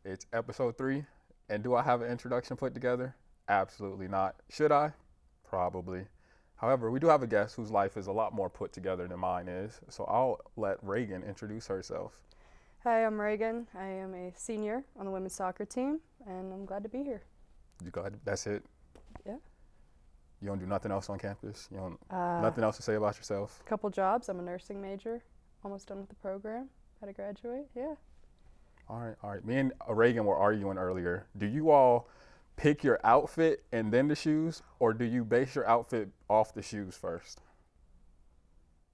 It's episode 3. And do I have an introduction put together? Absolutely not. Should I? Probably. However, we do have a guest whose life is a lot more put together than mine is. So I'll let Reagan introduce herself. Hi, I'm Reagan. I am a senior on the women's soccer team, and I'm glad to be here. You go ahead. That's it? Yeah. You don't do nothing else on campus? You don't nothing else to say about yourself? Couple jobs. I'm a nursing major. Almost done with the program. Had to graduate. Yeah. All right. Me and Reagan were arguing earlier. Do you all pick your outfit and then the shoes, or do you base your outfit off the shoes first?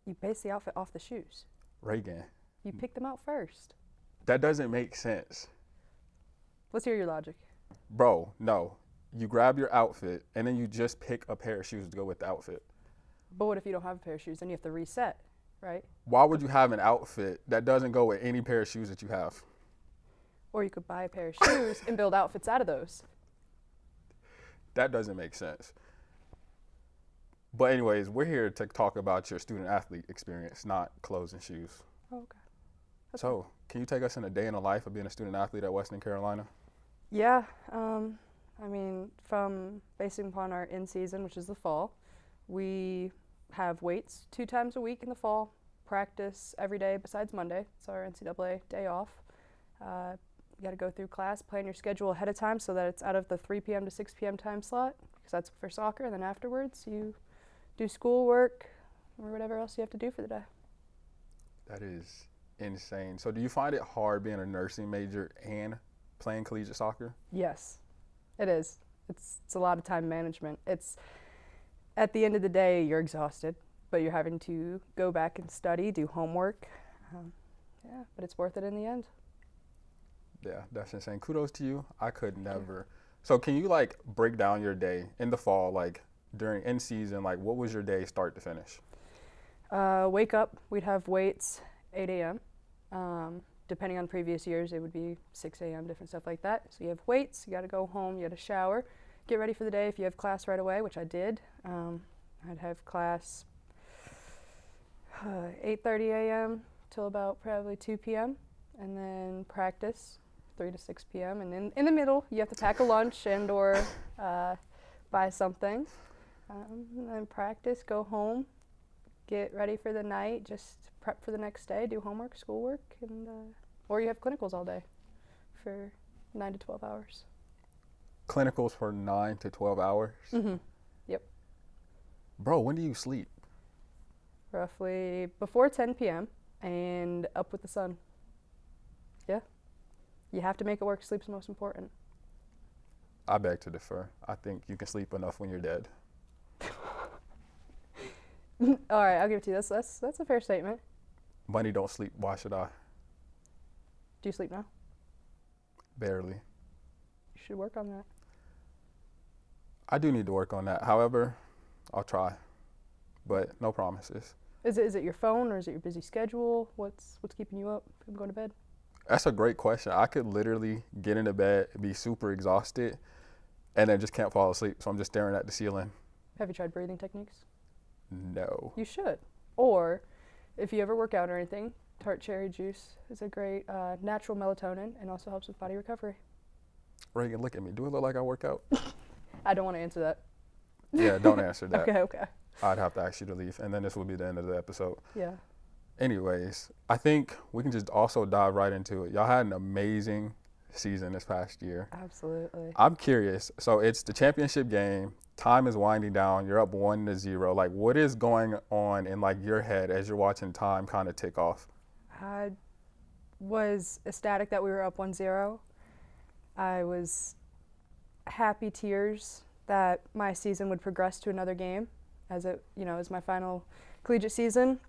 You base the outfit off the shoes. Reagan. You pick them out first. That doesn't make sense. Let's hear your logic. Bro, no. You grab your outfit and then you just pick a pair of shoes to go with the outfit. But what if you don't have a pair of shoes? Then you have to reset, right? Why would you have an outfit that doesn't go with any pair of shoes that you have? Or you could buy a pair of shoes and build outfits out of those. That doesn't make sense. But anyways, we're here to talk about your student athlete experience, not clothes and shoes. Oh, okay. So, can you take us in a day in the life of being a student athlete at Western Carolina? Yeah. From basing upon our in-season, which is the fall, we have weights 2 times a week in the fall, practice every day besides Monday. It's our NCAA day off. You got to go through class, plan your schedule ahead of time so that it's out of the 3 p.m. to 6 p.m. time slot, because that's for soccer. And then afterwards, you do schoolwork or whatever else you have to do for the day. That is insane. So do you find it hard being a nursing major and playing collegiate soccer? Yes, it is. It's a lot of time management. It's, at the end of the day, you're exhausted, but you're having to go back and study, do homework. But it's worth it in the end. Yeah, that's insane. Kudos to you. I could never. So can you break down your day in the fall, during in season, what was your day start to finish? Wake up, we'd have weights 8 a.m. Depending on previous years, it would be 6 a.m., different stuff like that. So you have weights, you got to go home, you got to shower, get ready for the day if you have class right away, which I did. I'd have class 8:30 a.m. till about probably 2 p.m. and then practice 3 to 6 p.m. And in the middle, you have to pack a lunch and or buy something. And then practice, go home, get ready for the night, just prep for the next day, do homework, schoolwork, and or you have clinicals all day for 9 to 12 hours. Clinicals for 9 to 12 hours? Mm-hmm. Yep. Bro, when do you sleep? Roughly before 10 p.m. and up with the sun. Yeah. You have to make it work. Sleep's most important. I beg to differ. I think you can sleep enough when you're dead. All right, I'll give it to you. That's a fair statement. Money don't sleep. Why should I? Do you sleep now? Barely. You should work on that. I do need to work on that. However, I'll try, but no promises. Is it your phone or is it your busy schedule? What's keeping you up from going to bed? That's a great question. I could literally get into bed, be super exhausted, and then just can't fall asleep. So I'm just staring at the ceiling. Have you tried breathing techniques? No. You should. Or if you ever work out or anything, tart cherry juice is a great natural melatonin and also helps with body recovery. Reagan, look at me. Do it look like I work out? I don't want to answer that. Yeah, don't answer that. Okay. I'd have to ask you to leave, and then this will be the end of the episode. Yeah. Anyways, I think we can just also dive right into it. Y'all had an amazing season this past year. Absolutely. I'm curious. So it's the championship game. Time is winding down. You're up 1-0. What is going on in your head as you're watching time kind of tick off? I was ecstatic that we were up 1-0. I was happy tears that my season would progress to another game as as my final collegiate season.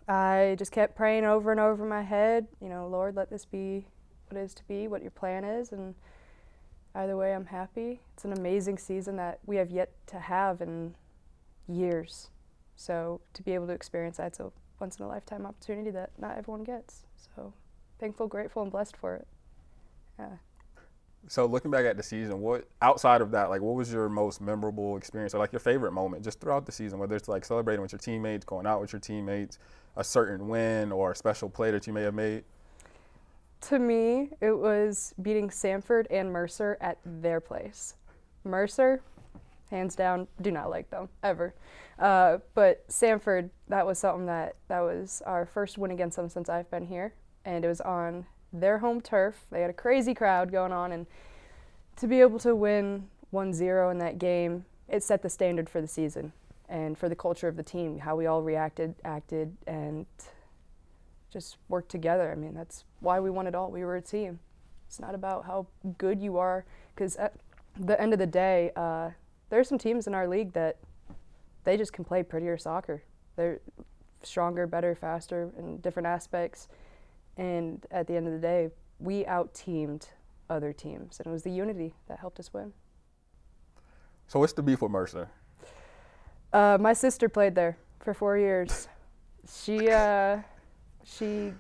I just kept praying over and over in my head, Lord, let this be what it is to be, what your plan is, and either way, I'm happy. It's an amazing season that we have yet to have in years. So to be able to experience that, it's a once-in-a-lifetime opportunity that not everyone gets. So thankful, grateful, and blessed for it. Yeah. So looking back at the season, what outside of that, what was your most memorable experience or your favorite moment just throughout the season, whether it's celebrating with your teammates, going out with your teammates, a certain win or a special play that you may have made? To me, it was beating Samford and Mercer at their place. Mercer, hands down, do not like them, ever. But Samford, that was something that was our first win against them since I've been here. And it was on their home turf. They had a crazy crowd going on. And to be able to win 1-0 in that game, it set the standard for the season and for the culture of the team, how we all reacted, acted, and just worked together. I mean, that's why we won it all. We were a team. It's not about how good you are, because at the end of the day, there are some teams in our league that they just can play prettier soccer. They're stronger, better, faster in different aspects. And at the end of the day, we out-teamed other teams, and it was the unity that helped us win. So what's the beef with Mercer? My sister played there for 4 years. She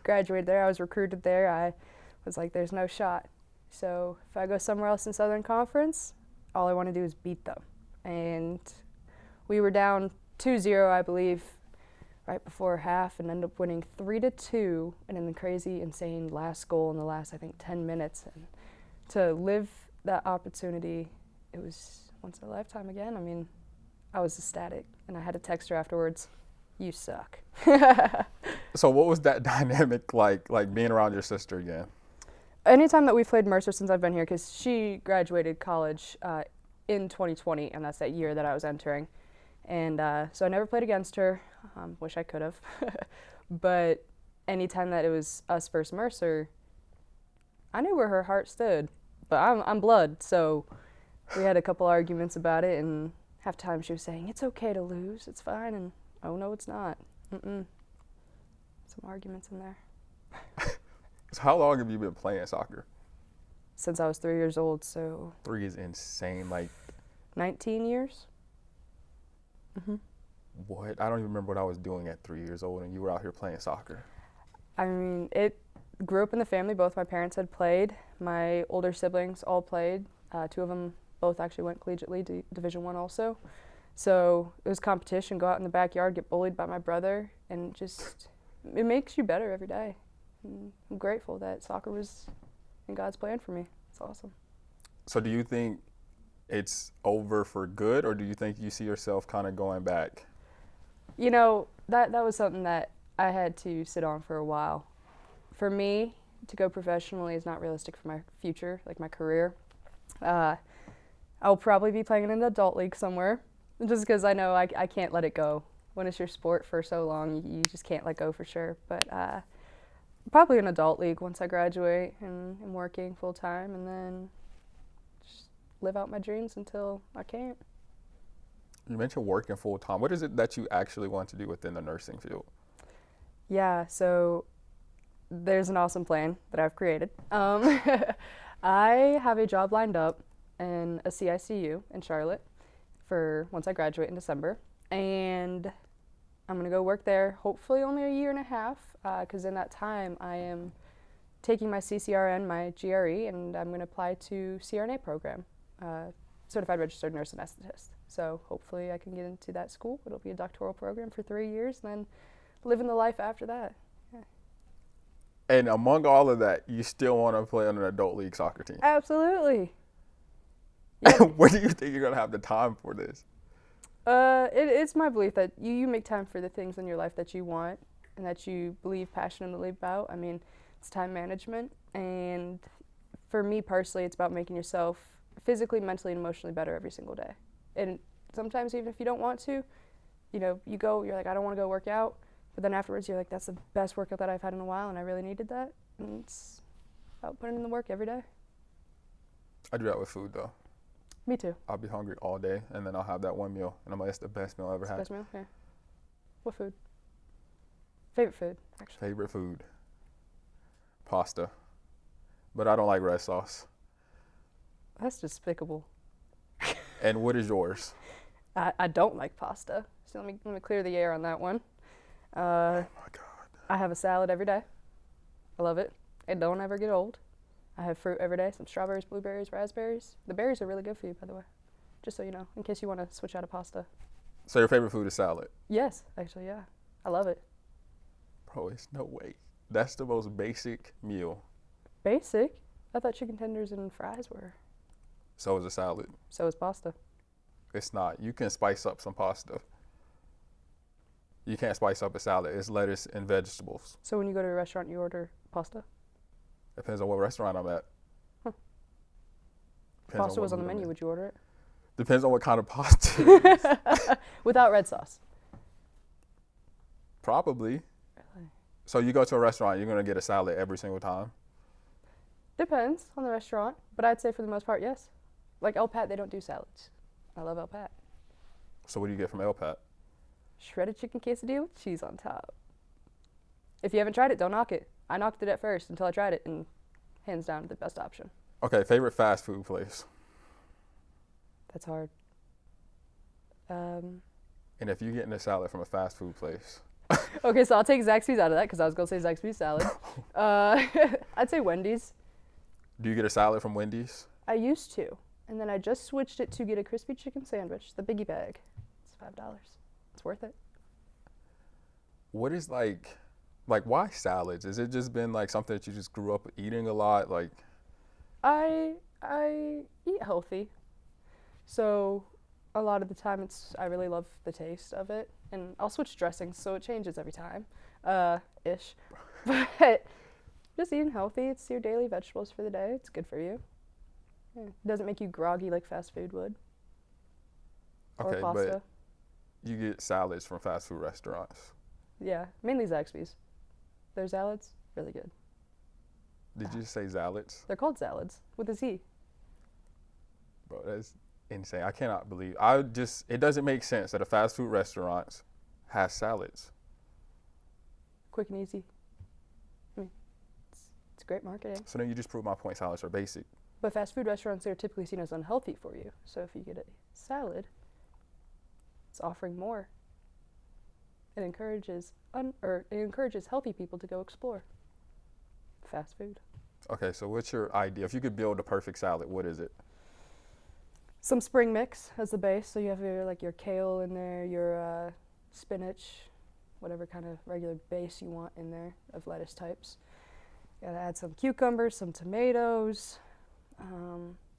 graduated there. I was recruited there. I was like, there's no shot. So if I go somewhere else in Southern Conference, all I want to do is beat them. And we were down 2-0, I believe, right before half, and ended up winning 3-2, and in the crazy, insane last goal in the last, I think, 10 minutes. And to live that opportunity, it was once in a lifetime again. I mean, I was ecstatic, and I had to text her afterwards, "You suck." So what was that dynamic like being around your sister again? Anytime that we've played Mercer since I've been here, because she graduated college in 2020, and that's that year that I was entering. And so I never played against her. Wish I could have. But anytime that it was us versus Mercer, I knew where her heart stood. But I'm blood, so we had a couple arguments about it, and half time she was saying, "It's okay to lose, it's fine," and "Oh, no, it's not." Some arguments in there. So how long have you been playing soccer? Since I was 3 years old, so 3 is insane. Like 19 years. what? I don't even remember what I was doing at 3 years old, and you were out here playing soccer. I mean, it grew up in the family. Both my parents had played. My older siblings all played. 2 of them both actually went collegiately to Division I also. So it was competition, go out in the backyard, get bullied by my brother, and just, it makes you better every day. And I'm grateful that soccer was in God's plan for me. It's awesome. So do you think it's over for good, or do you think you see yourself kind of going back? You know, that was something that I had to sit on for a while. For me, to go professionally is not realistic for my future, like my career. I'll probably be playing in an adult league somewhere, just because I know I can't let it go. When it's your sport for so long, you just can't let go for sure. But probably an adult league once I graduate and I'm working full time, and then just live out my dreams until I can't. You mentioned working full time. What is it that you actually want to do within the nursing field? Yeah, so there's an awesome plan that I've created. I have a job lined up in a CICU in Charlotte for once I graduate in December, and I'm going to go work there hopefully only a year and a half, because in that time I am taking my CCRN, my GRE, and I'm going to apply to CRNA program, Certified Registered Nurse Anesthetist. So hopefully I can get into that school. It'll be a doctoral program for 3 years, and then living the life after that. Yeah. And among all of that, you still want to play on an adult league soccer team? Absolutely. Yeah. Where do you think you're going to have the time for this? It's my belief that you make time for the things in your life that you want and that you believe passionately about. I mean, it's time management. And for me personally, it's about making yourself physically, mentally, and emotionally better every single day. And sometimes even if you don't want to, you know, you're like, I don't want to go work out. But then afterwards, you're like, that's the best workout that I've had in a while, and I really needed that. And it's about putting in the work every day. I do that with food, though. Me too. I'll be hungry all day, and then I'll have that one meal, and I'm like, it's the best meal I ever had. Best meal? Yeah. What food? Favorite food, actually. Favorite food? Pasta. But I don't like red sauce. That's despicable. And what is yours? I don't like pasta. So let me clear the air on that one. Oh my God. I have a salad every day. I love it. It don't ever get old. I have fruit every day, some strawberries, blueberries, raspberries. The berries are really good for you, by the way. Just so you know, in case you want to switch out of pasta. So your favorite food is salad? Yes, actually, yeah. I love it. Bro, it's no way. That's the most basic meal Basic. I thought chicken tenders and fries were. So is a salad. So is pasta. It's not. You can spice up some pasta. You can't spice up a salad. It's lettuce and vegetables. So when you go to a restaurant, you order pasta? Depends on what restaurant I'm at. Huh. If Depends pasta on was what on the mood I'm menu, in. would you order it? Depends on what kind of pasta it is. Without red sauce? Probably. Really? So you go to a restaurant, you're going to get a salad every single time? Depends on the restaurant, but I'd say for the most part, yes. Like El Pat, they don't do salads. I love El Pat. So what do you get from El Pat? Shredded chicken quesadilla with cheese on top. If you haven't tried it, don't knock it. I knocked it at first until I tried it, and hands down, the best option. Okay, favorite fast food place? That's hard. And if you're getting a salad from a fast food place? Okay, so I'll take Zaxby's out of that because I was going to say Zaxby's salad. I'd say Wendy's. Do you get a salad from Wendy's? I used to, and then I just switched it to get a crispy chicken sandwich, the biggie bag. It's $5. It's worth it. What is like why salads? Has it just been like something that you just grew up eating a lot? Like, I eat healthy, so a lot of the time I really love the taste of it, and I'll switch dressings so it changes every time, ish. But just eating healthy, it's your daily vegetables for the day. It's good for you. Yeah. It doesn't make you groggy like fast food would. okay, or pasta. but you get salads from fast food restaurants. Yeah, mainly Zaxby's. Their salads, really good. Did you say salads? They're called salads with a Z. Bro, that's insane. I cannot believe. It doesn't make sense that a fast food restaurant has salads. Quick and easy. I mean, it's great marketing. So then you just prove my point, salads are basic. But fast food restaurants are typically seen as unhealthy for you. So if you get a salad, it's offering more. It encourages healthy people to go explore fast food. Okay, so what's your idea? If you could build a perfect salad, what is it? Some spring mix as the base, so you have your kale in there, your spinach, whatever kind of regular base you want in there of lettuce types. You gotta add some cucumbers, some tomatoes,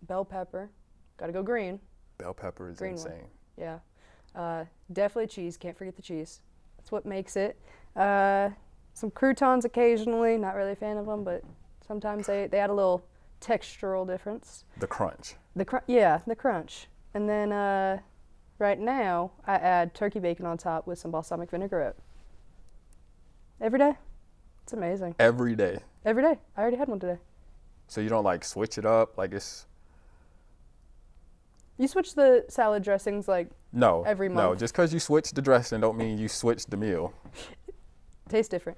bell pepper. Gotta go green. Bell pepper is Green insane. Yeah. Definitely cheese. Can't forget the cheese. That's what makes it. Some croutons occasionally. Not really a fan of them, but sometimes they add a little textural difference. The crunch. The crunch. And then right now I add turkey bacon on top with some balsamic vinaigrette. Every day. It's amazing. Every day. Every day. I already had one today. So you don't like switch it up? Like it's. You switch the salad dressings No. every month. No, just because you switch the dressing don't mean you switch the meal. Tastes different.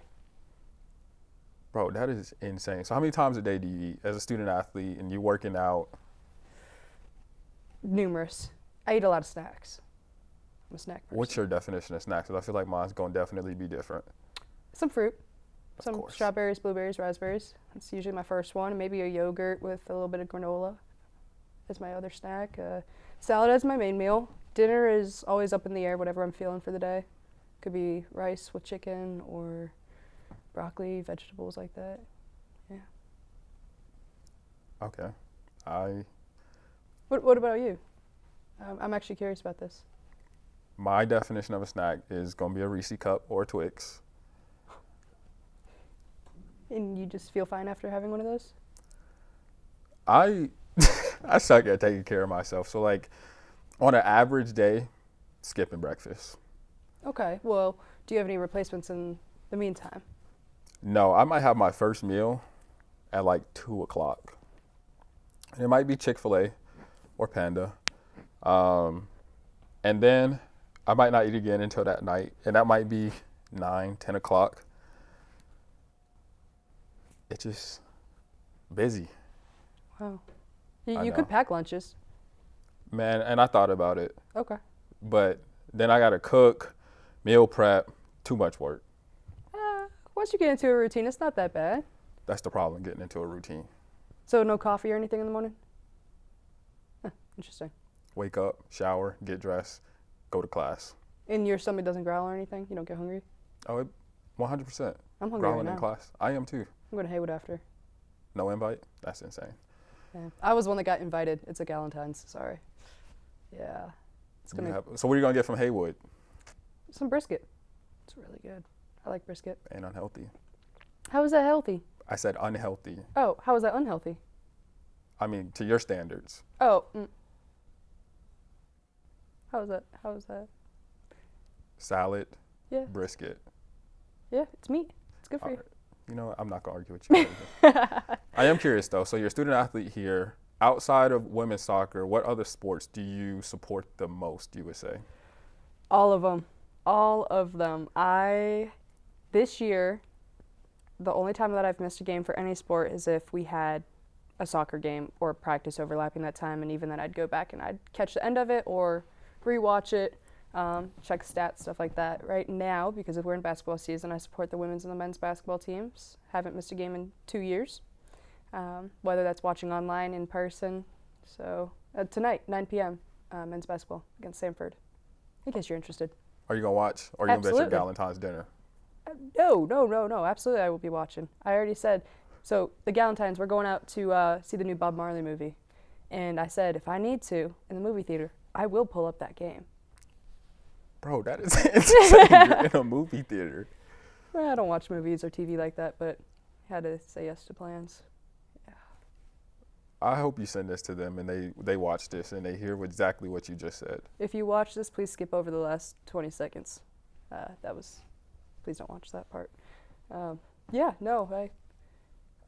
Bro, that is insane. So how many times a day do you eat as a student athlete and you working out? Numerous. I eat a lot of snacks. I'm a snack person. What's your definition of snacks? 'Cause I feel like mine's going to definitely be different. Some fruit. Of Some course. strawberries, blueberries, raspberries. That's usually my first one. Maybe a yogurt with a little bit of granola as my other snack. Salad as my main meal. Dinner is always up in the air, whatever I'm feeling for the day. Could be rice with chicken or broccoli, vegetables like that. Yeah. Okay. What about you? I'm actually curious about this. My definition of a snack is going to be a Reese cup or a Twix. And you just feel fine after having one of those? I suck at taking care of myself. So like on an average day, skipping breakfast. Okay. Well, do you have any replacements in the meantime? No, I might have my first meal at like 2 o'clock. It might be Chick-fil-A or Panda. And then I might not eat again until that night. And that might be 9, 10 o'clock. It's just busy. Wow. I You know. could pack lunches. Man, and I thought about it. Okay. But then I got to cook, meal prep, too much work. Once you get into a routine, it's not that bad. That's the problem, getting into a routine. So no coffee or anything in the morning? Interesting. Wake up, shower, get dressed, go to class. And your stomach doesn't growl or anything? You don't get hungry? Oh, 100%. I'm hungry right Growling now. in class. I am too. I'm going to Haywood after. No invite? That's insane. Yeah. I was one that got invited. It's a Galentine's. Sorry. Yeah. It's gonna So what are you going to get from Haywood? some brisket. It's really good. I like brisket. And unhealthy. How is that healthy? I said unhealthy. Oh, how is that unhealthy? I mean, to your standards. Oh. How is that? Salad, Yeah. brisket. Yeah, it's meat. It's good for you. Right. You know what? I'm not going to argue with you. I am curious, though. So you're a student athlete here. Outside of women's soccer, what other sports do you support the most, you would say? All of them. All of them. This year, the only time that I've missed a game for any sport is if we had a soccer game or practice overlapping that time, and even then I'd go back and I'd catch the end of it or rewatch it, check stats, stuff like that. Right now, because if we're in basketball season, I support the women's and the men's basketball teams. Haven't missed a game in 2 years, whether that's watching online, in person. So tonight, 9 p.m., men's basketball against Samford, in case you're interested. Are you going to watch, or are you going to be at your Absolutely. Galentine's dinner? No. Absolutely, I will be watching. I already said, so the Galentine's, we're going out to see the new Bob Marley movie. And I said, if I need to, in the movie theater, I will pull up that game. Bro, that is insane. You're in a movie theater. I don't watch movies or TV like that, but had to say yes to plans. Yeah. I hope you send this to them and they watch this and they hear exactly what you just said. If you watch this, please skip over the last 20 seconds. Please don't watch that part. I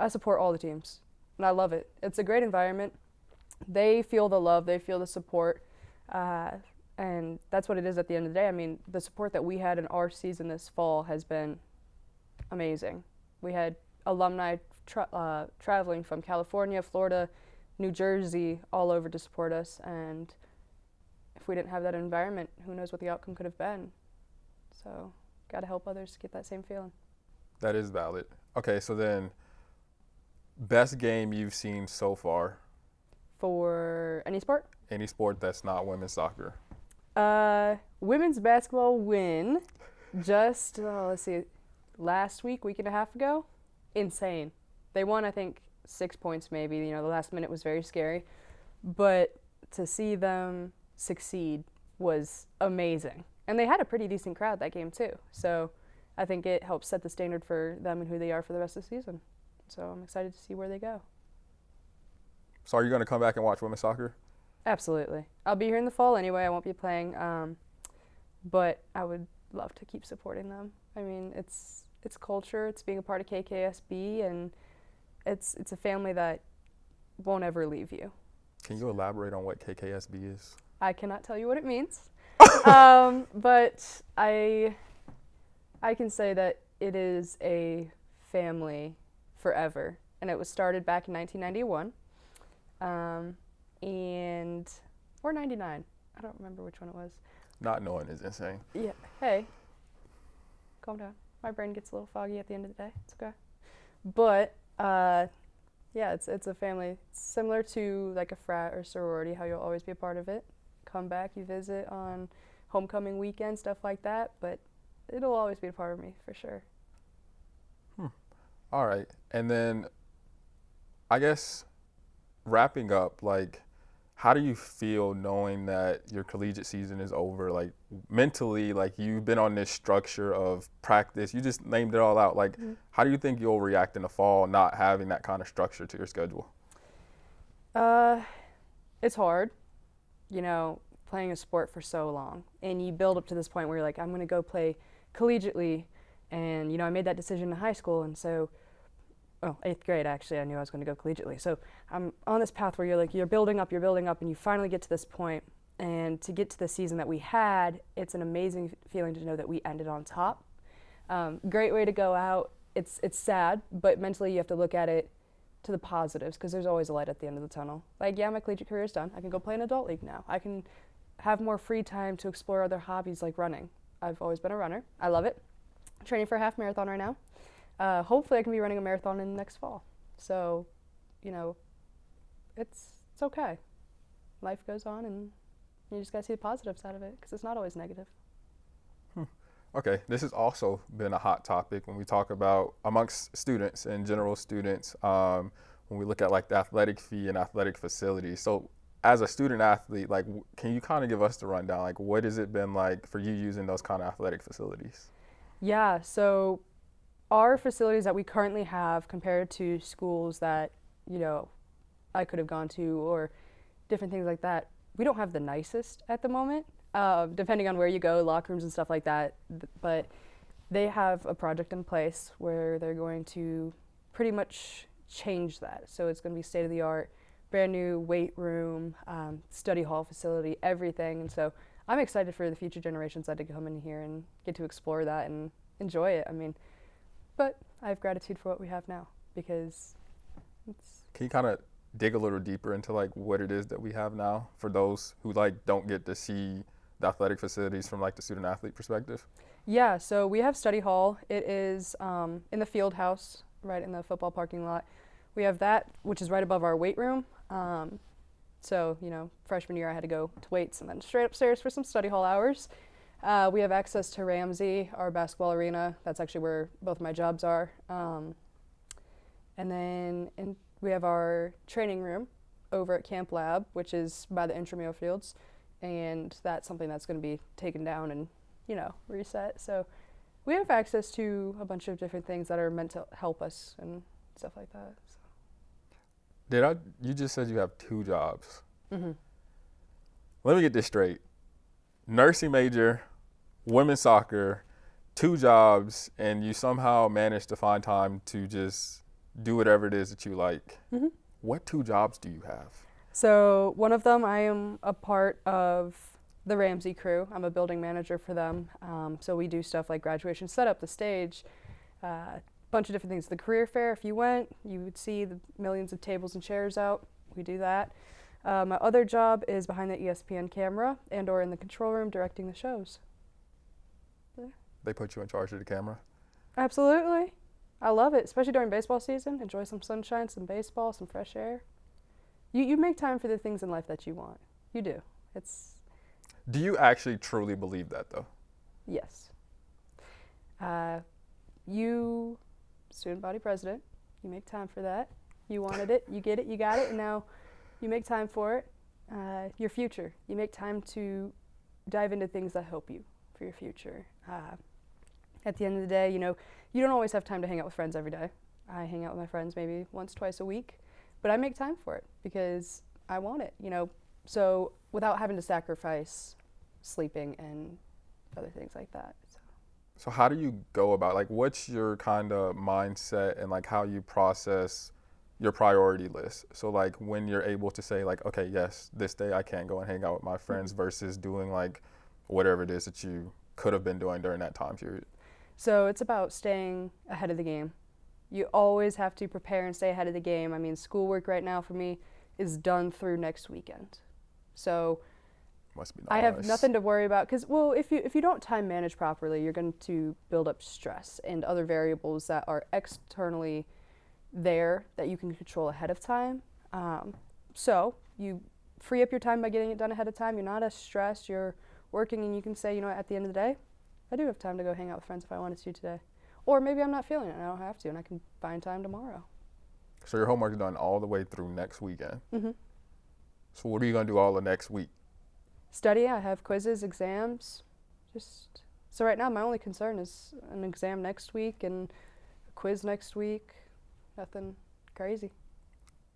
support all the teams, and I love it. It's a great environment. They feel the love, they feel the support, and that's what it is at the end of the day. I mean, the support that we had in our season this fall has been amazing. We had alumni traveling from California, Florida, New Jersey, all over to support us, and if we didn't have that environment, who knows what the outcome could have been. So, got to help others get that same feeling. That is valid. Okay, so then, best game you've seen so far? For any sport? Any sport that's not women's soccer. Women's basketball win just, let's see, last week and a half ago. Insane. They won, I think, 6 points maybe. You know, the last minute was very scary. But to see them succeed was amazing. And they had a pretty decent crowd that game too. So I think it helps set the standard for them and who they are for the rest of the season. So I'm excited to see where they go. So are you going to come back and watch women's soccer? Absolutely. I'll be here in the fall anyway. I won't be playing, but I would love to keep supporting them. I mean, it's culture. It's being a part of KKSB, and it's a family that won't ever leave you. Can you elaborate on what KKSB is? I cannot tell you what it means, but I can say that it is a family forever, and it was started back in 1991. Or 99. I don't remember which one it was. Not knowing is insane. Yeah. Hey, calm down. My brain gets a little foggy at the end of the day. It's okay. But yeah, it's a family similar to like a frat or sorority. How you'll always be a part of it. Come back, you visit on homecoming weekend, stuff like that. But it'll always be a part of me for sure. All right, and then I guess wrapping up, like, how do you feel knowing that your collegiate season is over? Like, mentally, like, you've been on this structure of practice. You just named it all out. Like, how do you think you'll react in the fall not having that kind of structure to your schedule? It's hard, you know, playing a sport for so long. And you build up to this point where you're like, I'm going to go play collegiately. And, you know, I made that decision in high school. And so, 8th grade, actually, I knew I was going to go collegiately. So I'm on this path where you're building up, and you finally get to this point. And to get to the season that we had, it's an amazing feeling to know that we ended on top. Great way to go out. It's sad, but mentally you have to look at it to the positives, because there's always a light at the end of the tunnel. Like, yeah, my collegiate career is done. I can go play in adult league now. I can have more free time to explore other hobbies like running. I've always been a runner. I love it. I'm training for a half marathon right now. Hopefully I can be running a marathon in the next fall. So, you know, it's okay. Life goes on, and you just got to see the positives out of it, because it's not always negative. Okay, this has also been a hot topic when we talk about amongst students and general students. when we look at like the athletic fee and athletic facilities. So as a student athlete, like can you kind of give us the rundown? Like what has it been like for you using those kind of athletic facilities? Yeah, so our facilities that we currently have compared to schools that, I could have gone to or different things like that, we don't have the nicest at the moment, depending on where you go, locker rooms and stuff like that. But they have a project in place where they're going to pretty much change that. So it's going to be state of the art, brand new weight room, study hall facility, everything. And so I'm excited for the future generations that to come in here and get to explore that and enjoy it. I mean, but I have gratitude for what we have now because it's. Can you kind of dig a little deeper into like what it is that we have now for those who like don't get to see the athletic facilities from like the student athlete perspective? Yeah, so we have study hall. It is in the field house, right in the football parking lot. We have that, which is right above our weight room. So, freshman year I had to go to weights and then straight upstairs for some study hall hours. We have access to Ramsey, our basketball arena. That's actually where both my jobs are. And then we have our training room over at Camp Lab, which is by the intramural fields. And that's something that's going to be taken down and, reset. So we have access to a bunch of different things that are meant to help us and stuff like that. So. You just said you have 2 jobs. Mm-hmm. Let me get this straight. Nursing major, women's soccer, 2 jobs, and you somehow managed to find time to just do whatever it is that you like. Mm-hmm. What 2 jobs do you have? So one of them, I am a part of the Ramsey crew. I'm a building manager for them. So we do stuff like graduation setup, the stage, bunch of different things. The career fair, if you went, you would see the millions of tables and chairs out. We do that. My other job is behind the ESPN camera and or in the control room directing the shows. Yeah. They put you in charge of the camera? Absolutely. I love it, especially during baseball season. Enjoy some sunshine, some baseball, some fresh air. You make time for the things in life that you want. You do. Do you actually truly believe that, though? Yes. You, student body president, you make time for that. You wanted it, you get it, you got it, and now you make time for it. Your future, you make time to dive into things that help you for your future. At the end of the day, you don't always have time to hang out with friends every day. I hang out with my friends maybe once, twice a week, but I make time for it because I want it, so without having to sacrifice sleeping and other things like that. So how do you go about, like, what's your kind of mindset and like how you process your priority list? So like when you're able to say like, okay, yes, this day I can't go and hang out with my friends versus doing like whatever it is that you could have been doing during that time period. So it's about staying ahead of the game. You always have to prepare and stay ahead of the game. I mean, schoolwork right now for me is done through next weekend. So must be nice. I have nothing to worry about because, well, if you don't time manage properly, you're going to build up stress and other variables that are externally there that you can control ahead of time. So you free up your time by getting it done ahead of time. You're not as stressed. You're working and you can say, at the end of the day, I do have time to go hang out with friends if I wanted to today. Or maybe I'm not feeling it and I don't have to and I can find time tomorrow. So your homework is done all the way through next weekend. Mm-hmm. So what are you going to do all the next week? Study. I have quizzes, exams. So right now my only concern is an exam next week and a quiz next week. Nothing crazy.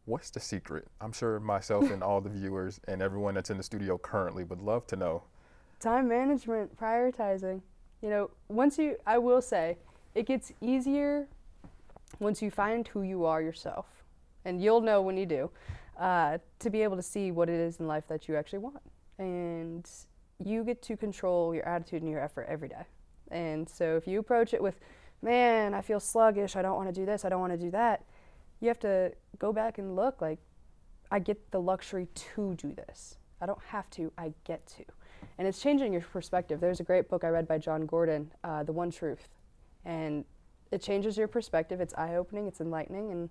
What's the secret? I'm sure myself and all the viewers and everyone that's in the studio currently would love to know. Time management, prioritizing. I will say, it gets easier once you find who you are yourself. And you'll know when you do, to be able to see what it is in life that you actually want. And you get to control your attitude and your effort every day. And so if you approach it with, man, I feel sluggish, I don't want to do this, I don't want to do that, you have to go back and look like, I get the luxury to do this. I don't have to, I get to. And it's changing your perspective. There's a great book I read by John Gordon, The One Truth. And it changes your perspective. It's eye-opening, it's enlightening, and,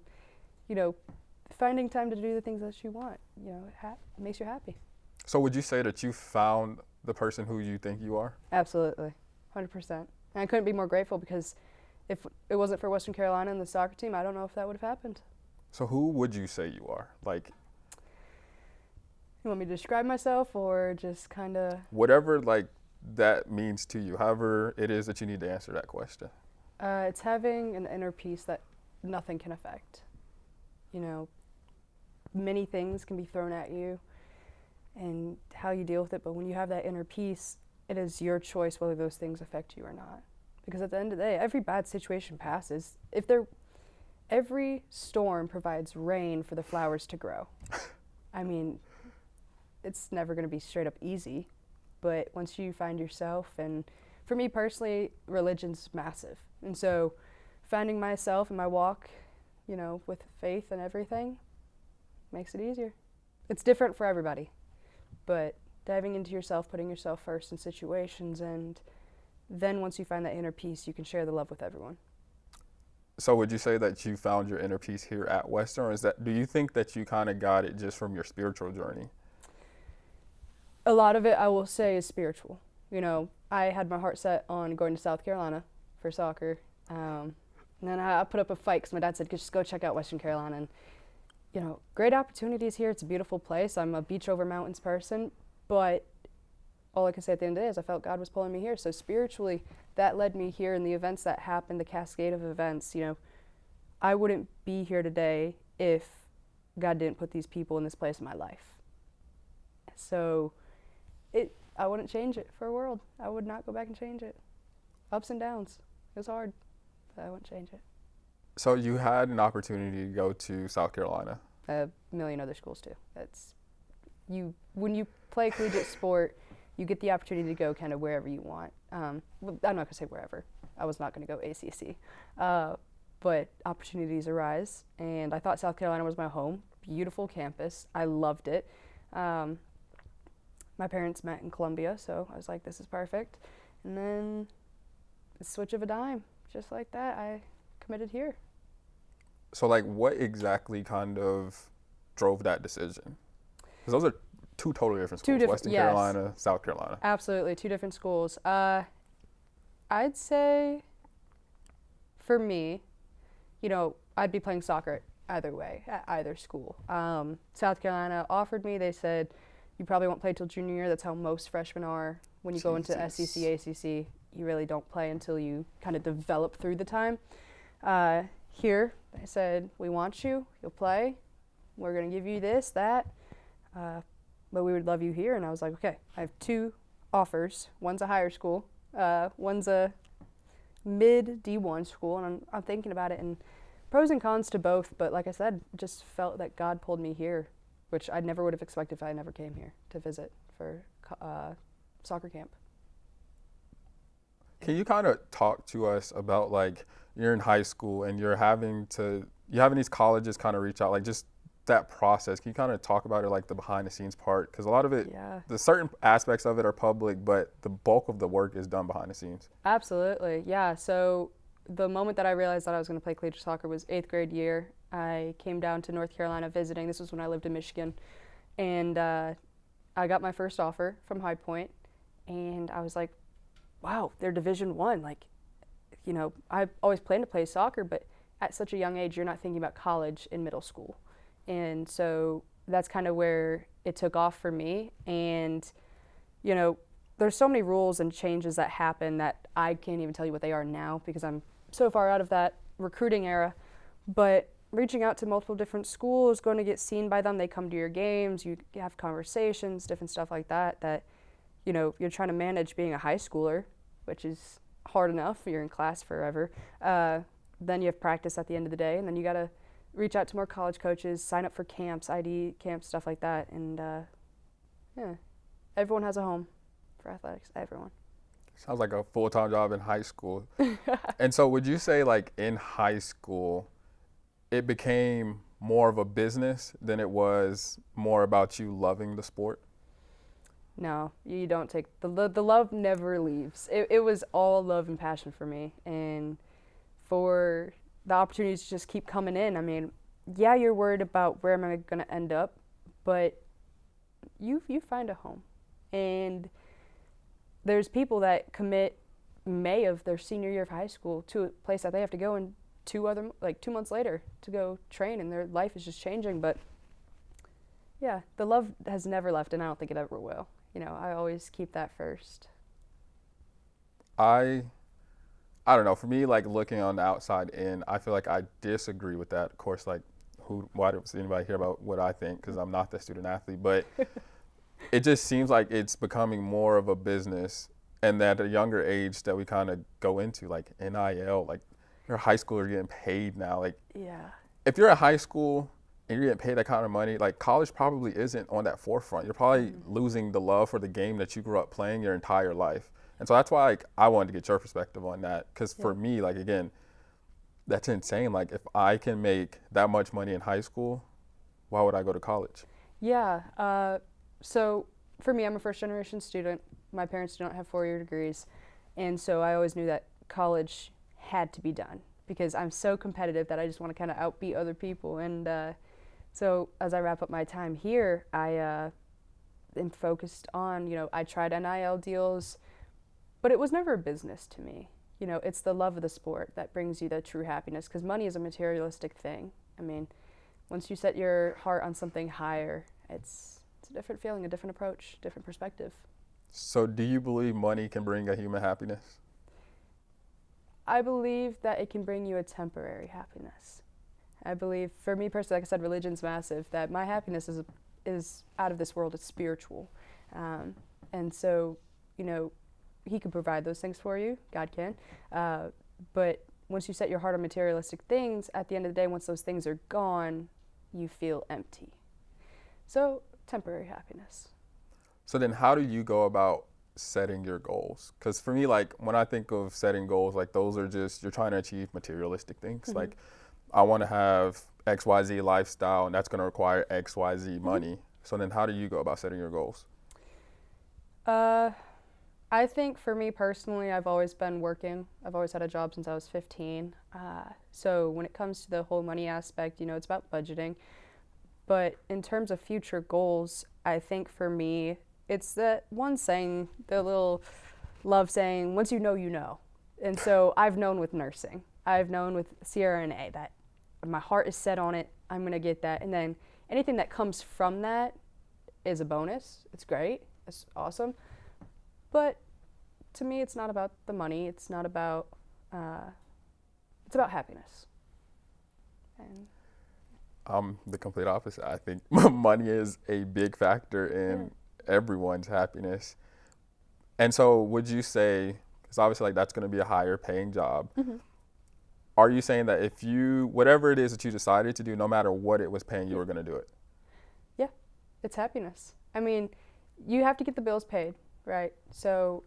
finding time to do the things that you want, it makes you happy. So would you say that you found the person who you think you are? Absolutely, 100%. And I couldn't be more grateful because if it wasn't for Western Carolina and the soccer team, I don't know if that would have happened. So who would you say you are? Like, You want me to describe myself or just kind of? whatever like that means to you, however it is that you need to answer that question. It's having an inner peace that nothing can affect. You know, many things can be thrown at you and how you deal with it, but when you have that inner peace, it is your choice whether those things affect you or not. Because at the end of the day, every bad situation passes. Every storm provides rain for the flowers to grow. I mean, it's never going to be straight up easy, but once you find yourself, and for me personally, religion's massive. And so finding myself in my walk, you know, with faith and everything makes it easier. It's different for everybody, but diving into yourself, putting yourself first in situations, and then once you find that inner peace, you can share the love with everyone. So would you say that you found your inner peace here at Western, or do you think that you kind of got it just from your spiritual journey? A lot of it, I will say, is spiritual. You know, I had my heart set on going to South Carolina for soccer. And then I put up a fight because my dad said, just go check out Western Carolina. And, you know, great opportunities here. It's a beautiful place. I'm a beach over mountains person. But all I can say at the end of the day is I felt God was pulling me here. So spiritually, that led me here, and the events that happened, the cascade of events, you know, I wouldn't be here today if God didn't put these people in this place in my life. So I wouldn't change it for a world. I would not go back and change it. Ups and downs. It was hard, but I wouldn't change it. So you had an opportunity to go to South Carolina. A million other schools too. When you play collegiate sport, you get the opportunity to go kind of wherever you want. I'm not going to say wherever. I was not going to go ACC. But opportunities arise, and I thought South Carolina was my home. Beautiful campus. I loved it. My parents met in Columbia, so I was like, this is perfect. And then a switch of a dime, just like that, I committed here. So like what exactly kind of drove that decision? Because those are two totally different schools, Western Carolina, South Carolina. Absolutely, two different schools. I'd say for me, you know, I'd be playing soccer either way, at either school. South Carolina offered me, they said, you probably won't play till junior year. That's how most freshmen are. When you go into SEC, ACC, you really don't play until you kind of develop through the time. Here, they said, we want you, you'll play. We're going to give you this, that, but we would love you here. And I was like, okay, I have two offers. One's a higher school, one's a mid D1 school, and I'm thinking about it, and pros and cons to both, but like I said, just felt that God pulled me here, which I never would have expected if I never came here to visit for soccer camp. Can you kind of talk to us about, like, you're in high school and you're having these colleges kind of reach out, like just that process. Can you kind of talk about it, like the behind the scenes part? Because a lot of it, the certain aspects of it are public, but the bulk of the work is done behind the scenes. Absolutely, yeah. So the moment that I realized that I was going to play collegiate soccer was 8th grade year. I came down to North Carolina visiting. This was when I lived in Michigan. And I got my first offer from High Point. And I was like, wow, they're Division I. Like, you know, I've always planned to play soccer, but at such a young age, you're not thinking about college in middle school. And so that's kind of where it took off for me. And, you know, there's so many rules and changes that happen that I can't even tell you what they are now because I'm so far out of that recruiting era. But reaching out to multiple different schools, going to get seen by them, they come to your games, you have conversations, different stuff like that, you know, you're trying to manage being a high schooler, which is hard enough. You're in class forever. Then you have practice at the end of the day, and then you got to reach out to more college coaches, sign up for camps, ID camps, stuff like that. And yeah, everyone has a home for athletics, everyone. Sounds like a full-time job in high school. And so would you say, like, in high school, it became more of a business than it was more about you loving the sport? No, you don't take the love never leaves. It was all love and passion for me, and for the opportunities to just keep coming in. I mean, yeah, you're worried about where am I going to end up, but you find a home, and there's people that commit May of their senior year of high school to a place that they have to go and 2 months later to go train, and their life is just changing. But yeah, the love has never left, and I don't think it ever will. I always keep that first. I don't know. For me, like looking on the outside in, I feel like I disagree with that. Of course, like why does anybody care about what I think? Because I'm not the student athlete, but it just seems like it's becoming more of a business, and that at a younger age that we kind of go into, like NIL, like you're a high schooler getting paid now. Like, Yeah. if you're at high school and you're getting paid that kind of money, like college probably isn't on that forefront. You're probably losing the love for the game that you grew up playing your entire life. And so that's why like I wanted to get your perspective on that, because for me, like again, that's insane. Like if I can make that much money in high school, why would I go to college? Yeah. So for me, I'm a first generation student. My parents don't have 4-year degrees. And so I always knew that college had to be done because I'm so competitive that I just want to kind of outbeat other people. And so as I wrap up my time here, I am focused on, I tried NIL deals, but it was never a business to me. It's the love of the sport that brings you the true happiness, because money is a materialistic thing. I mean, once you set your heart on something higher, it's a different feeling, a different approach, different perspective. So do you believe money can bring a human happiness? I believe that it can bring you a temporary happiness. I believe, for me personally, like I said, religion's massive, that my happiness is out of this world, it's spiritual. And so, he can provide those things for you, God can. But once you set your heart on materialistic things, at the end of the day, once those things are gone, you feel empty. So, temporary happiness. So then how do you go about setting your goals? Because for me, like when I think of setting goals, like those are just, you're trying to achieve materialistic things. Mm-hmm. Like I want to have XYZ lifestyle, and that's going to require XYZ money. So then how do you go about setting your goals? I think for me personally, I've always been working. I've always had a job since I was 15. So when it comes to the whole money aspect, it's about budgeting. But in terms of future goals, I think for me, it's that one saying, the little love saying, once you know, you know. And so I've known with nursing. I've known with CRNA that my heart is set on it. I'm going to get that. And then anything that comes from that is a bonus. It's great. It's awesome. But to me, it's not about the money. It's not about, it's about happiness. And I'm the complete opposite. I think money is a big factor in everyone's happiness. And so would you say, because obviously like that's going to be a higher paying job, are you saying that if you, whatever it is that you decided to do, no matter what it was paying, you were going to do it? Yeah, it's happiness. I mean, you have to get the bills paid, right? So,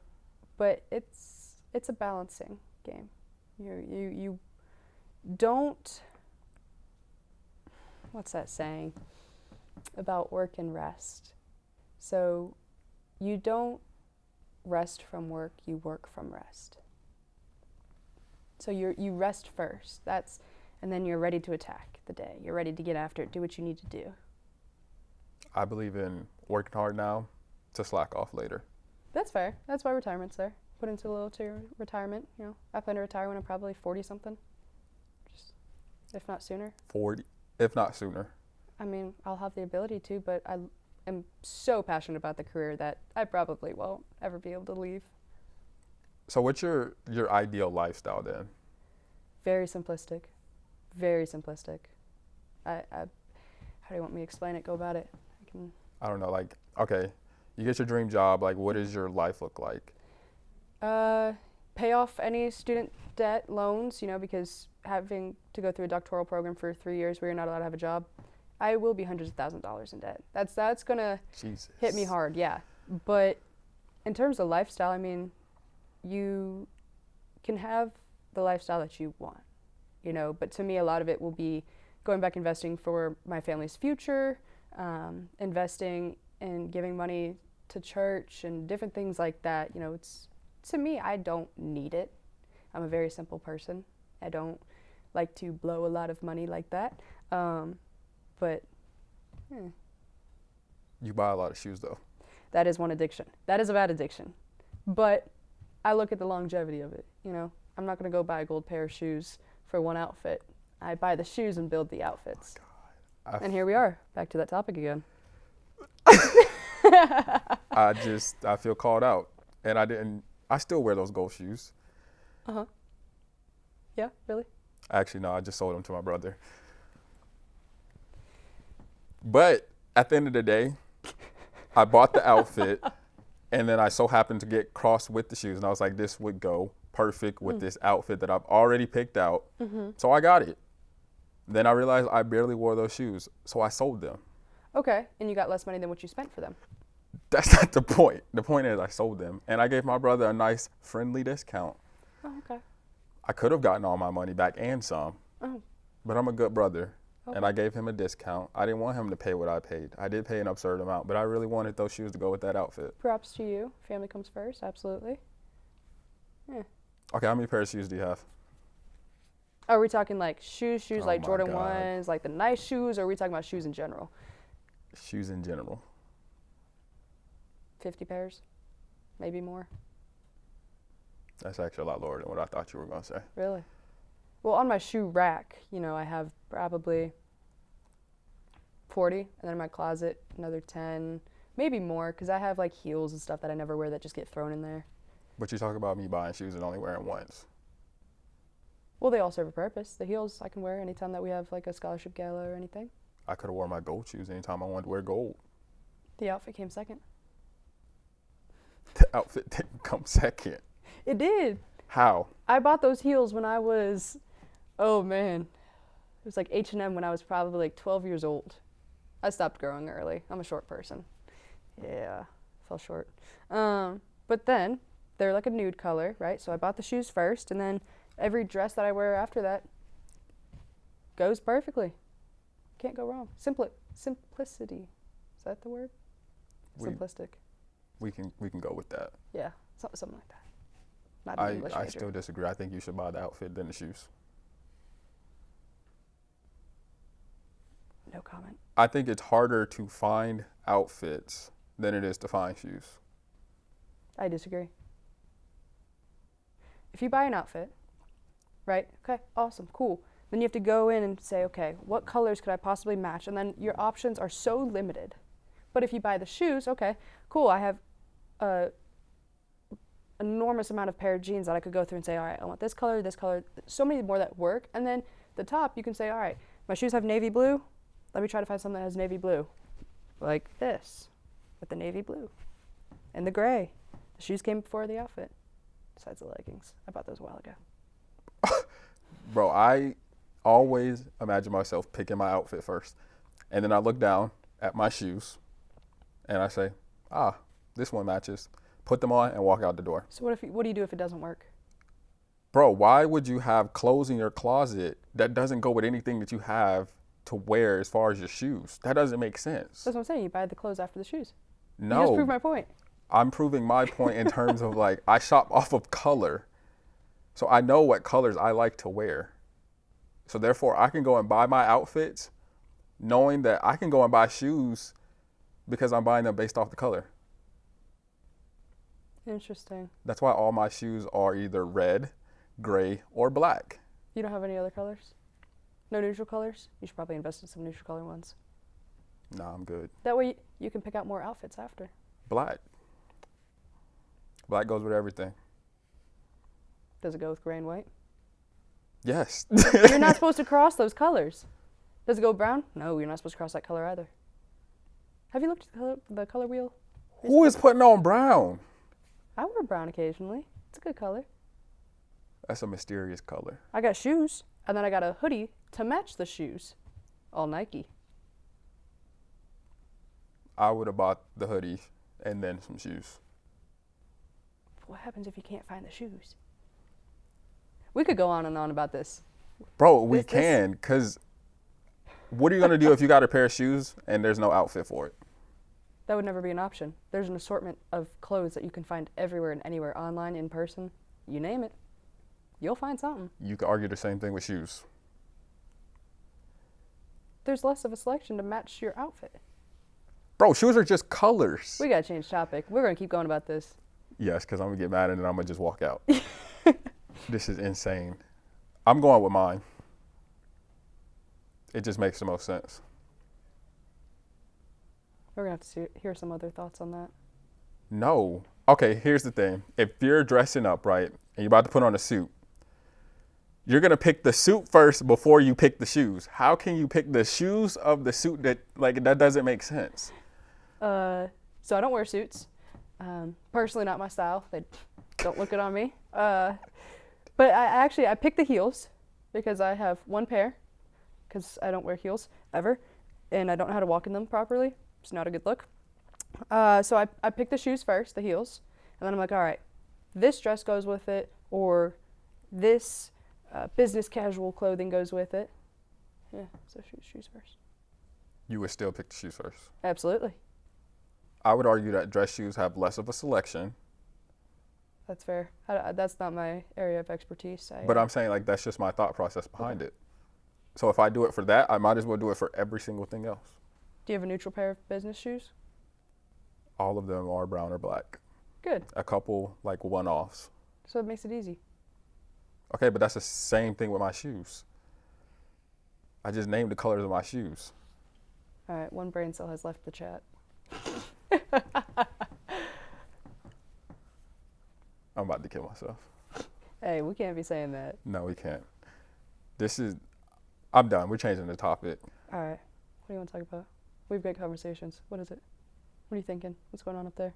but it's a balancing game. You don't, what's that saying about work and rest? So you don't rest from work, you work from rest. So you rest first, and then you're ready to attack the day. You're ready to get after it, do what you need to do. I believe in working hard now to slack off later. That's fair. That's why retirement's there. Put into a little to your retirement. I plan to retire when I'm probably 40 something, just if not sooner. 40, if not sooner. I mean, I'll have the ability to, but I am so passionate about the career that I probably won't ever be able to leave. So what's your ideal lifestyle then? Very simplistic. Very simplistic. How do you want me to explain it? Go about it. I don't know, like, okay, you get your dream job, like what does your life look like? Pay off any student debt loans, because having to go through a doctoral program for 3 years where you're not allowed to have a job, I will be hundreds of thousands of dollars in debt. That's gonna hit me hard, yeah. But in terms of lifestyle, I mean, you can have the lifestyle that you want, but to me a lot of it will be going back investing for my family's future, investing and giving money to church and different things like that. It's, to me, I don't need it. I'm a very simple person. I don't like to blow a lot of money like that. But you buy a lot of shoes though. That is one addiction. That is a bad addiction. But I look at the longevity of it. I'm not going to go buy a gold pair of shoes for one outfit. I buy the shoes and build the outfits. Oh my God. And here we are, back to that topic again. I feel called out. And I still wear those gold shoes. Uh-huh. Yeah, really? Actually, no, I just sold them to my brother. But at the end of the day, I bought the outfit, and then I so happened to get crossed with the shoes. And I was like, this would go perfect with this outfit that I've already picked out. Mm-hmm. So I got it. Then I realized I barely wore those shoes, so I sold them. Okay, and you got less money than what you spent for them. That's not the point. The point is I sold them, and I gave my brother a nice, friendly discount. Oh, okay. I could have gotten all my money back and some, but I'm a good brother, and I gave him a discount. I didn't want him to pay what I paid. I did pay an absurd amount, but I really wanted those shoes to go with that outfit. Props to you. Family comes first, absolutely. Yeah. Okay, how many pairs of shoes do you have? Are we talking like shoes Oh like my Jordan God. 1s, like the nice shoes, or are we talking about shoes in general? Shoes in general. 50 pairs? Maybe more? That's actually a lot lower than what I thought you were going to say. Really? Well, on my shoe rack, I have probably 40, and then in my closet, another 10, maybe more, because I have like heels and stuff that I never wear that just get thrown in there. But you talk about me buying shoes and only wearing once. Well, they all serve a purpose. The heels I can wear anytime that we have like a scholarship gala or anything. I could have worn my gold shoes anytime I wanted to wear gold. The outfit came second. The outfit didn't come second. It did. How? I bought those heels when I was, oh man, it was like H&M when I was probably like 12 years old. I stopped growing early. I'm a short person. Yeah, fell short. But then they're like a nude color, right? So I bought the shoes first, and then every dress that I wear after that goes perfectly. Can't go wrong. Simplicity. Is that the word? Simplistic. We can go with that. Yeah, something like that. Not an English I major. still disagree. I think you should buy the outfit then the shoes. No comment. I think it's harder to find outfits than it is to find shoes. I disagree. If you buy an outfit, right? Okay, awesome, cool. Then you have to go in and say, okay, what colors could I possibly match? And then your options are so limited. But if you buy the shoes, okay, cool. I have a enormous amount of pair of jeans that I could go through and say, all right, I want this color, so many more that work. And then the top, you can say, all right, my shoes have navy blue. Let me try to find something that has navy blue. Like this, with the navy blue and the gray. The shoes came before the outfit, besides the leggings. I bought those a while ago. Bro, I always imagine myself picking my outfit first. And then I look down at my shoes and I say, this one matches. Put them on and walk out the door. So what do you do if it doesn't work? Bro, why would you have clothes in your closet that doesn't go with anything that you have to wear as far as your shoes? That doesn't make sense. That's what I'm saying. You buy the clothes after the shoes. No. You just proved my point. I'm proving my point in terms of like, I shop off of color. So I know what colors I like to wear. So therefore I can go and buy my outfits knowing that I can go and buy shoes because I'm buying them based off the color. Interesting. That's why all my shoes are either red, gray, or black. You don't have any other colors? No neutral colors? You should probably invest in some neutral color ones. Nah, I'm good. That way you can pick out more outfits after. Black. Black goes with everything. Does it go with gray and white? Yes. You're not supposed to cross those colors. Does it go brown? No, you're not supposed to cross that color either. Have you looked at the color wheel? Who is putting on brown? I wear brown occasionally. It's a good color. That's a mysterious color. I got shoes, and then I got a hoodie to match the shoes. All Nike. I would have bought the hoodie and then some shoes. What happens if you can't find the shoes? We could go on and on about this. Bro, we can, because what are you going to do if you got a pair of shoes and there's no outfit for it? That would never be an option. There's an assortment of clothes that you can find everywhere and anywhere, online, in person, you name it. You'll find something. You could argue the same thing with shoes. There's less of a selection to match your outfit. Bro, shoes are just colors. We gotta change topic. We're gonna keep going about this. Yes, because I'm going to get mad and then I'm going to just walk out. This is insane. I'm going with mine. It just makes the most sense. We're going to have to hear some other thoughts on that. No. Okay, here's the thing. If you're dressing up, right, and you're about to put on a suit, you're going to pick the suit first before you pick the shoes. How can you pick the shoes of the suit that doesn't make sense? So I don't wear suits. Personally, not my style. They don't look good on me. But I picked the heels because I have one pair because I don't wear heels ever, and I don't know how to walk in them properly. It's not a good look. So I picked the shoes first, the heels, and then I'm like, all right, this dress goes with it, or this business casual clothing goes with it. Yeah, so shoes first. You would still pick the shoes first? Absolutely. I would argue that dress shoes have less of a selection. That's fair. That's not my area of expertise. But I'm saying, like, that's just my thought process behind it. So if I do it for that, I might as well do it for every single thing else. Do you have a neutral pair of business shoes? All of them are brown or black. Good. A couple, like, one-offs. So it makes it easy. Okay, but that's the same thing with my shoes. I just named the colors of my shoes. All right, one brain cell has left the chat. I'm about to kill myself. Hey, we can't be saying that. No, we can't. I'm done. We're changing the topic. All right. What do you want to talk about? We have great conversations. What is it? What are you thinking? What's going on up there?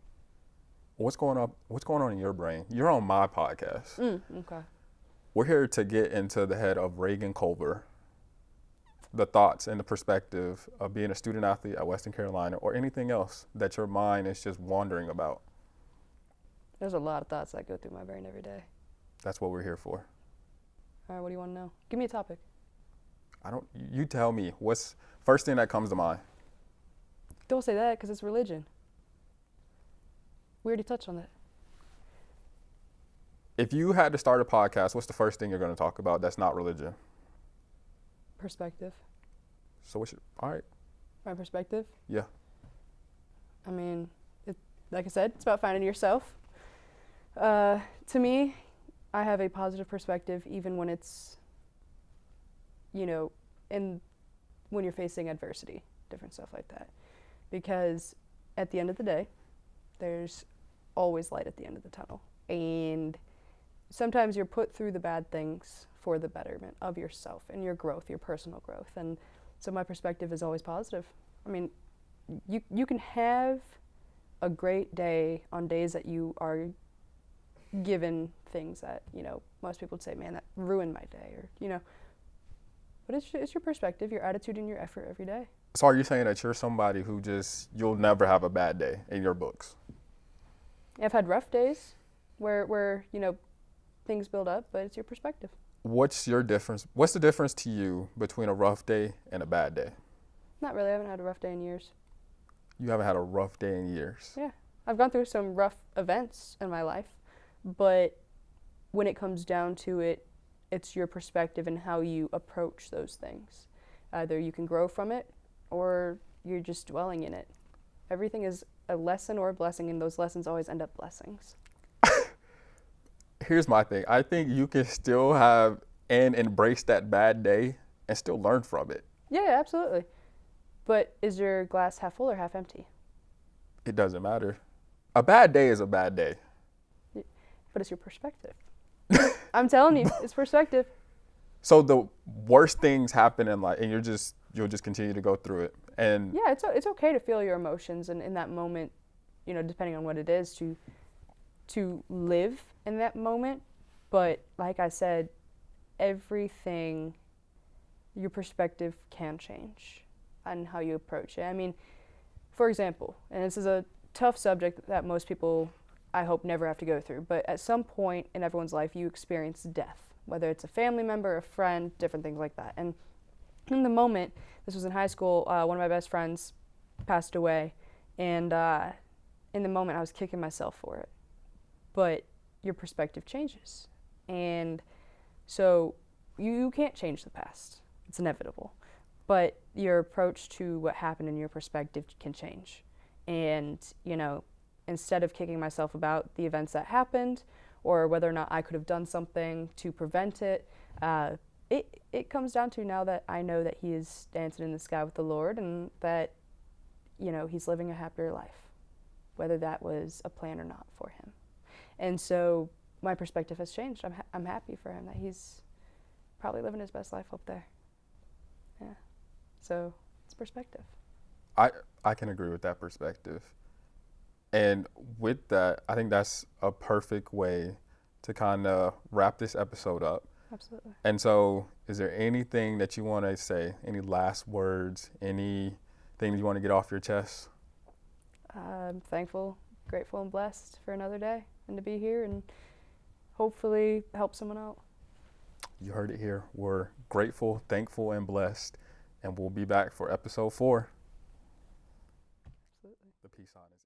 What's going on in your brain? You're on my podcast. Okay. We're here to get into the head of Reagan Culver, the thoughts and the perspective of being a student athlete at Western Carolina, or anything else that your mind is just wandering about. There's a lot of thoughts that go through my brain every day. That's what we're here for. All right, what do you want to know? Give me a topic. You tell me. What's first thing that comes to mind? Don't say that because it's religion. We already touched on that. If you had to start a podcast, what's the first thing you're going to talk about that's not religion? Perspective. So all right. My perspective? Yeah. I mean, like I said, it's about finding yourself. To me, I have a positive perspective even when it's, when you're facing adversity, different stuff like that. Because at the end of the day, there's always light at the end of the tunnel. And sometimes you're put through the bad things for the betterment of yourself and your growth, your personal growth. And so my perspective is always positive. I mean, you can have a great day on days that you are given things that, most people would say, man, that ruined my day, or, but it's your perspective, your attitude, and your effort every day. So are you saying that you're somebody who you'll never have a bad day in your books? I've had rough days where things build up, but it's your perspective. What's your difference? What's the difference to you between a rough day and a bad day? Not really. I haven't had a rough day in years. You haven't had a rough day in years? Yeah. I've gone through some rough events in my life, but when it comes down to it, it's your perspective and how you approach those things. Either you can grow from it or you're just dwelling in it. Everything is a lesson or a blessing, and those lessons always end up blessings. Here's my thing. I think you can still have and embrace that bad day and still learn from it. Yeah, absolutely. But is your glass half full or half empty? It doesn't matter. A bad day is a bad day. But it's your perspective. I'm telling you, it's perspective. So the worst things happen in life, and you'll just continue to go through it. And yeah, it's okay to feel your emotions, and in that moment, depending on what it is, to live in that moment. But like I said, everything, your perspective can change on how you approach it. I mean, for example, and this is a tough subject that most people, I hope, never have to go through, but at some point in everyone's life, you experience death, whether it's a family member, a friend, different things like that. And in the moment, this was in high school, one of my best friends passed away, and in the moment, I was kicking myself for it. But your perspective changes. And so you can't change the past. It's inevitable. But your approach to what happened in your perspective can change. And, instead of kicking myself about the events that happened or whether or not I could have done something to prevent it. It comes down to now that I know that he is dancing in the sky with the Lord and that, you know, he's living a happier life, whether that was a plan or not for him. And so my perspective has changed. I'm happy for him that he's probably living his best life up there. Yeah. So it's perspective. I can agree with that perspective. And with that, I think that's a perfect way to kind of wrap this episode up. Absolutely. And so, is there anything that you want to say? Any last words? Anything you want to get off your chest? I'm thankful, grateful, and blessed for another day and to be here and hopefully help someone out. You heard it here. We're grateful, thankful, and blessed. And we'll be back for episode 4. Absolutely. The peace sign is